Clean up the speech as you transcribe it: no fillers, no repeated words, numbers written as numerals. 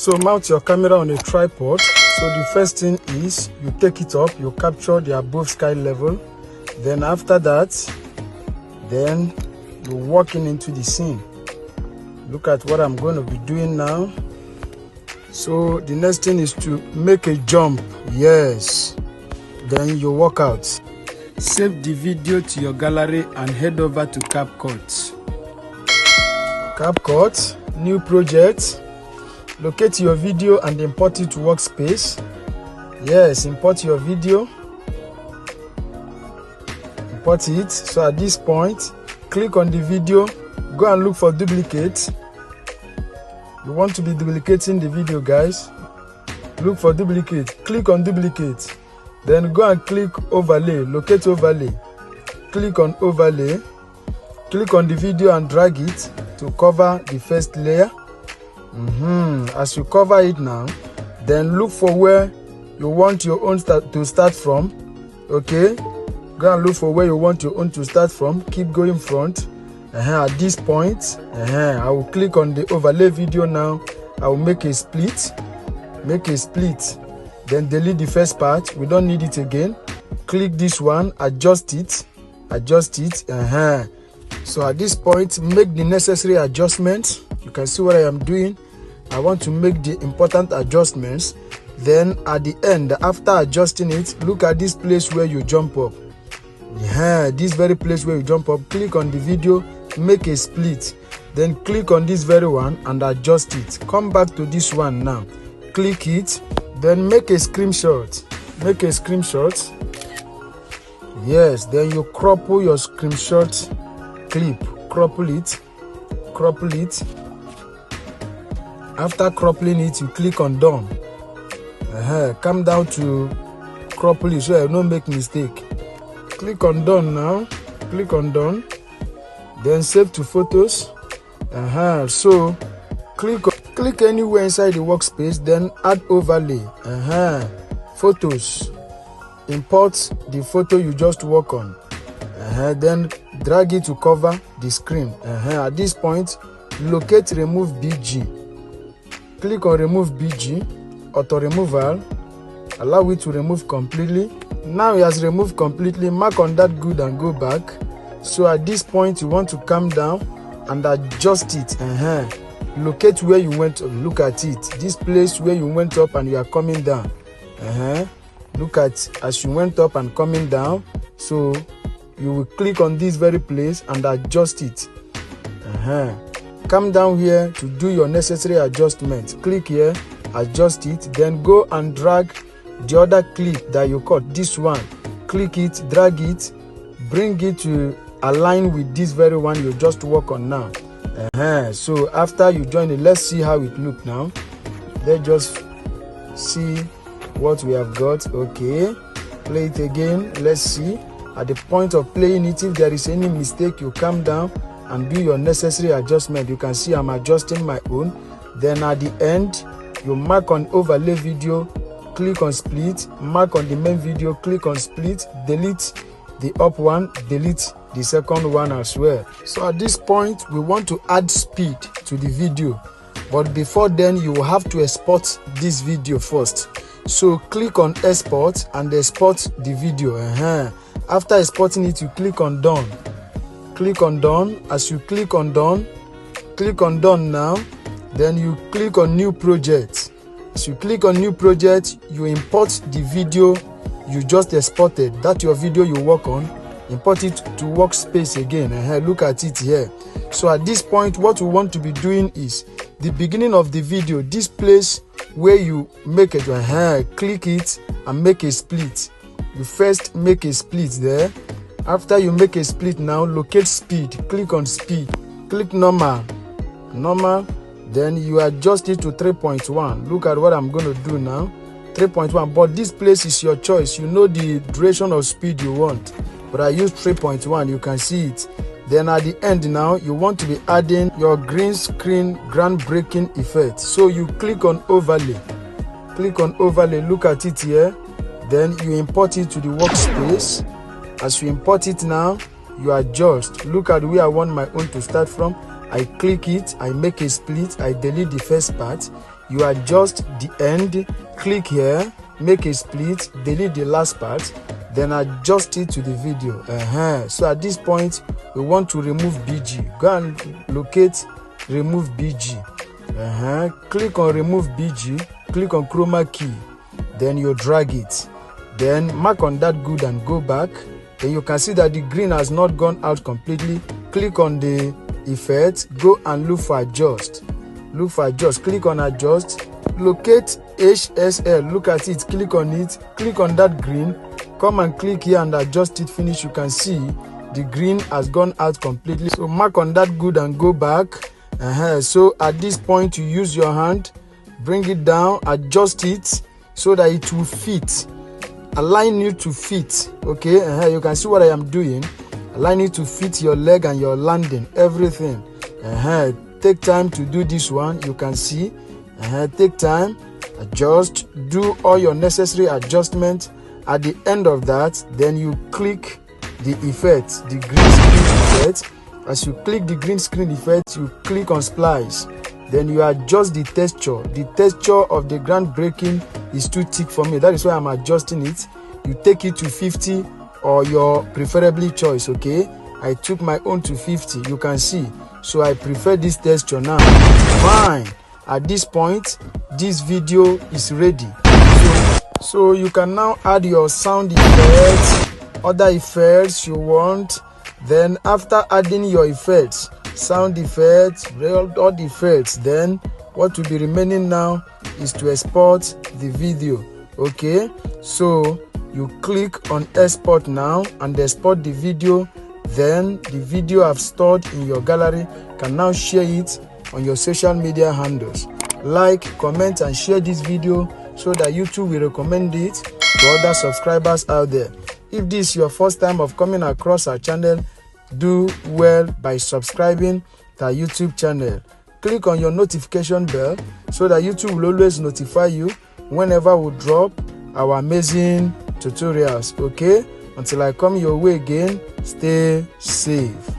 So mount your camera on a tripod. So the first thing is you take it up, you capture the above sky level. Then after that, then you're walking into the scene. Look at what I'm going to be doing now. So the next thing is to make a jump. Yes. Then you walk out. Save the video to your gallery and head over to Capcut. Capcut, new project. Locate your video and import it to workspace. Yes, import your video. Import it. So at this point, click on the video. Go and look for duplicate. You want to be duplicating the video, guys. Look for duplicate. Click on duplicate. Then go and click overlay. Locate overlay. Click on overlay. Click on the video and drag it to cover the first layer. As you cover it now, then look for where you want your own to start from. Okay, go and look for where you want your own to start from. Keep going front. At this point, I will click on the overlay video now. I will make a split. Then delete the first part. We don't need it again. Click this one, adjust it. So at this point, make the necessary adjustments. You can see what I am doing. I want to make the important adjustments. Then at the end, after adjusting it, look at this place where you jump up. This very place where you jump up, click on the video, make a split. Then click on this very one and adjust it. Come back to this one now. Click it. Then make a screenshot. Yes, then you crop your screenshot clip. Crop it. After cropping it, you click on done. Come down to crop it so I don't make mistake. Click on done now. Click on done. Then save to photos. So click anywhere inside the workspace. Then add overlay. Photos. Import the photo you just work on. Then drag it to cover the screen. At this point, locate remove BG. Click on remove BG, auto removal, allow it to remove completely. Now it has removed completely. Mark on that good and go back. So at this point, you want to come down and adjust it. Locate where you went up. Look at it. This place where you went up and you are coming down. Look at as you went up and coming down. So you will click on this very place and adjust it. Come down here to do your necessary adjustments. Click here, adjust it, then go and drag the other clip that you cut, this one. Click it, drag it, bring it to align with this very one you just work on now. So after you join it, let's see how it look now. Let's just see what we have got. Okay, play it again. Let's see. At the point of playing it, if there is any mistake, you come down and do your necessary adjustment. You can see I'm adjusting my own. Then at the end, you mark on overlay video, click on split, mark on the main video, click on split, delete the up one, delete the second one as well. So at this point, we want to add speed to the video, but before then you will have to export this video first. So click on export and export the video. After exporting it, you click on done. Click on done. As you click on done now, then you click on new project. As you click on new project, you import the video you just exported, that your video you work on, import it to workspace again. Look at it here. So at this point, what we want to be doing is the beginning of the video, this place where you make it, click it and make a split. You first make a split there. After you make a split now, locate speed, click on speed, click normal, then you adjust it to 3.1. Look at what I'm going to do now, 3.1, but this place is your choice. You know the duration of speed you want, but I use 3.1, you can see it. Then at the end now, you want to be adding your green screen groundbreaking effect. So you click on overlay, look at it here, then you import it to the workspace. As you import it now, you adjust. Look at where I want my own to start from. I click it, I make a split, I delete the first part. you adjust the end, click here, make a split, delete the last part, then adjust it to the video. So at this point we want to remove BG. Go and locate remove BG. Click on remove BG, click on chroma key, then you drag it, then mark on that good and go back. Then you can see that the green has not gone out completely. Click on the effect, go and look for adjust, click on adjust, locate HSL, look at it, click on it, click on that green, come and click here and adjust it, finish. You can see the green has gone out completely. So mark on that good and go back. So at this point you use your hand, bring it down, adjust it so that it will fit, align you to fit. Okay, you can see what I am doing, align it to fit your leg and your landing, everything. Take time to do this one. You can see, take time, adjust, do all your necessary adjustments. At the end of that, then you click the effect, the green screen effect. As you click the green screen effect, you click on splice, then you adjust the texture. The texture of the groundbreaking is too thick for me, that is why I'm adjusting it. You take it to 50 or your preferably choice. Okay, I took my own to 50, you can see. So I prefer this texture now. Fine. At this point this video is ready, so you can now add your sound effects, other effects you want. Then after adding your effects, sound effects, all the effects, then what will be remaining now is to export the video. Okay, so you click on export now and export the video. Then the video I've stored in your gallery, can now share it on your social media handles. Like, comment and share this video so that YouTube will recommend it to other subscribers out there. If this is your first time of coming across our channel, do well by subscribing to our YouTube channel. Click on your notification bell so that YouTube will always notify you whenever we drop our amazing tutorials. Okay, until I come your way again, stay safe.